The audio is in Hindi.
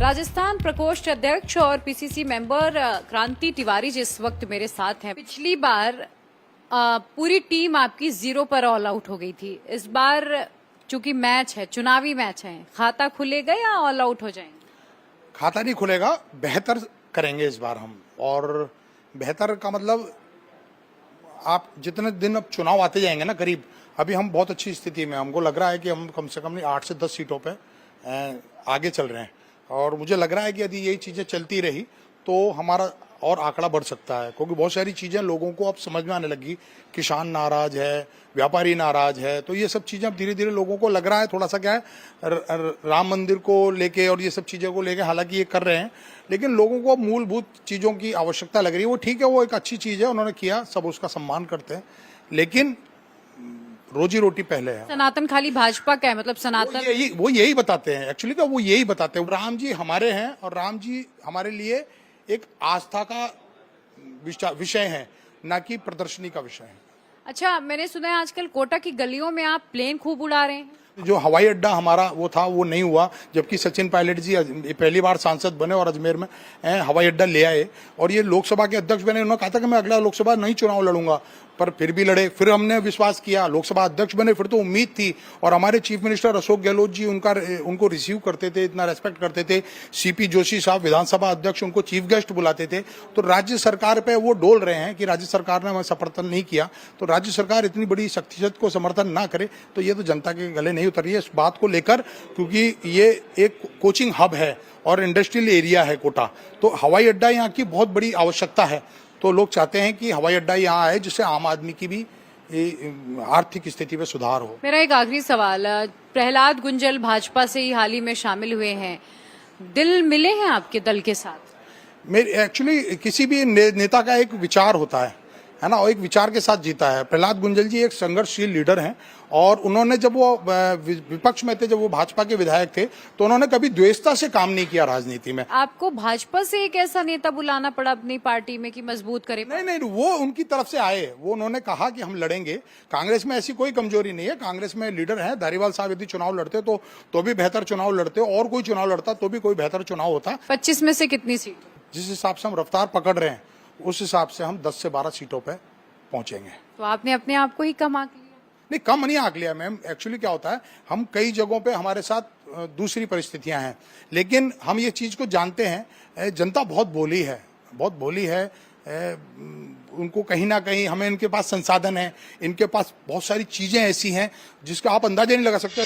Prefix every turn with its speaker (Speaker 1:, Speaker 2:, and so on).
Speaker 1: राजस्थान प्रकोष्ठ अध्यक्ष और पीसीसी मेंबर क्रांति तिवारी जिस वक्त मेरे साथ हैं। पिछली बार पूरी टीम आपकी 0 पर ऑल आउट हो गई थी। इस बार चूंकि मैच है, चुनावी मैच है, खाता खुलेगा या ऑल आउट हो जाएंगे?
Speaker 2: खाता नहीं खुलेगा, बेहतर करेंगे इस बार हम। और बेहतर का मतलब आप जितने दिन अब चुनाव आते जाएंगे ना, करीब अभी हम बहुत अच्छी स्थिति में, हमको लग रहा है कि हम कम से कम 8 से 10 सीटों पे आगे चल रहे हैं। और मुझे लग रहा है कि यदि यही चीजें चलती रही तो हमारा और आंकड़ा बढ़ सकता है, क्योंकि बहुत सारी चीजें लोगों को अब समझ में आने लगी। किसान नाराज है, व्यापारी नाराज है, तो ये सब चीजें अब धीरे धीरे लोगों को लग रहा है। थोड़ा सा क्या है, राम मंदिर को लेके और ये सब चीजों को लेके हालांकि ये कर रहे हैं, लेकिन लोगों को मूलभूत चीजों की आवश्यकता लग रही है। वो ठीक है, वो एक अच्छी चीज है, उन्होंने किया, सब उसका सम्मान करते हैं, लेकिन रोजी रोटी पहले है।
Speaker 1: सनातन खाली भाजपा का है, मतलब सनातन
Speaker 2: वो यही बताते हैं एक्चुअली का, वो यही बताते हैं। राम जी हमारे हैं और राम जी हमारे लिए एक आस्था का विषय है, ना कि प्रदर्शनी का विषय है।
Speaker 1: अच्छा, मैंने सुना है आजकल कोटा की गलियों में आप प्लेन खूब उड़ा रहे हैं।
Speaker 2: जो हवाई अड्डा हमारा वो था, वो नहीं हुआ, जबकि सचिन पायलट जी पहली बार सांसद बने और अजमेर में हवाई अड्डा ले आए और ये लोकसभा के अध्यक्ष बने। उन्होंने कहा था कि मैं अगला लोकसभा नहीं चुनाव लड़ूंगा, पर फिर भी लड़े। फिर हमने विश्वास किया, लोकसभा अध्यक्ष बने, फिर तो उम्मीद थी। और हमारे चीफ मिनिस्टर अशोक गहलोत जी उनको रिसीव करते थे, इतना रेस्पेक्ट करते थे। सीपी जोशी साहब विधानसभा अध्यक्ष उनको चीफ गेस्ट बुलाते थे। तो राज्य सरकार पे वो डोल रहे हैं कि राज्य सरकार ने हमें समर्थन नहीं किया। तो राज्य सरकार इतनी बड़ी शक्तिशाली को समर्थन ना करे तो ये तो जनता के गले नहीं उतर रही है इस बात को लेकर, क्योंकि ये एक कोचिंग हब है और इंडस्ट्रियल एरिया है कोटा। तो हवाई अड्डा यहाँ की बहुत बड़ी आवश्यकता है। तो लोग चाहते हैं कि हवाई अड्डा यहाँ आए, जिससे आम आदमी की भी आर्थिक स्थिति में सुधार हो।
Speaker 1: मेरा एक आखिरी सवाल, प्रहलाद गुंजल भाजपा से ही हाल ही में शामिल हुए हैं, दिल मिले हैं आपके दल के साथ?
Speaker 2: मेरे एक्चुअली किसी भी नेता का एक विचार होता है ना, और एक विचार के साथ जीता है। प्रहलाद गुंजल जी एक संघर्षशील लीडर हैं और उन्होंने जब वो विपक्ष में थे, जब वो भाजपा के विधायक थे, तो उन्होंने कभी द्वेषता से काम नहीं किया राजनीति में।
Speaker 1: आपको भाजपा से एक ऐसा नेता बुलाना पड़ा अपनी पार्टी में कि मजबूत करे?
Speaker 2: नहीं, वो उनकी तरफ से आए, वो उन्होंने कहा कि हम लड़ेंगे। कांग्रेस में ऐसी कोई कमजोरी नहीं है, कांग्रेस में लीडर है। धारीवाल साहब यदि चुनाव लड़ते तो भी बेहतर चुनाव लड़ते, और कोई चुनाव लड़ता तो भी कोई बेहतर चुनाव होता।
Speaker 1: 25 में से कितनी सीट?
Speaker 2: जिस हिसाब से हम रफ्तार पकड़ रहे हैं उस हिसाब से हम 10 से 12 सीटों पे पहुंचेंगे।
Speaker 1: तो आपने अपने आप को ही कम आंक लिया?
Speaker 2: नहीं, कम नहीं आंक लिया मैम। एक्चुअली क्या होता है, हम कई जगहों पे हमारे साथ दूसरी परिस्थितियां हैं, लेकिन हम ये चीज को जानते हैं, जनता बहुत भोली है, उनको कहीं ना कहीं, हमें इनके पास संसाधन है, इनके पास बहुत सारी चीजें ऐसी हैं जिसका आप अंदाजा नहीं लगा सकते।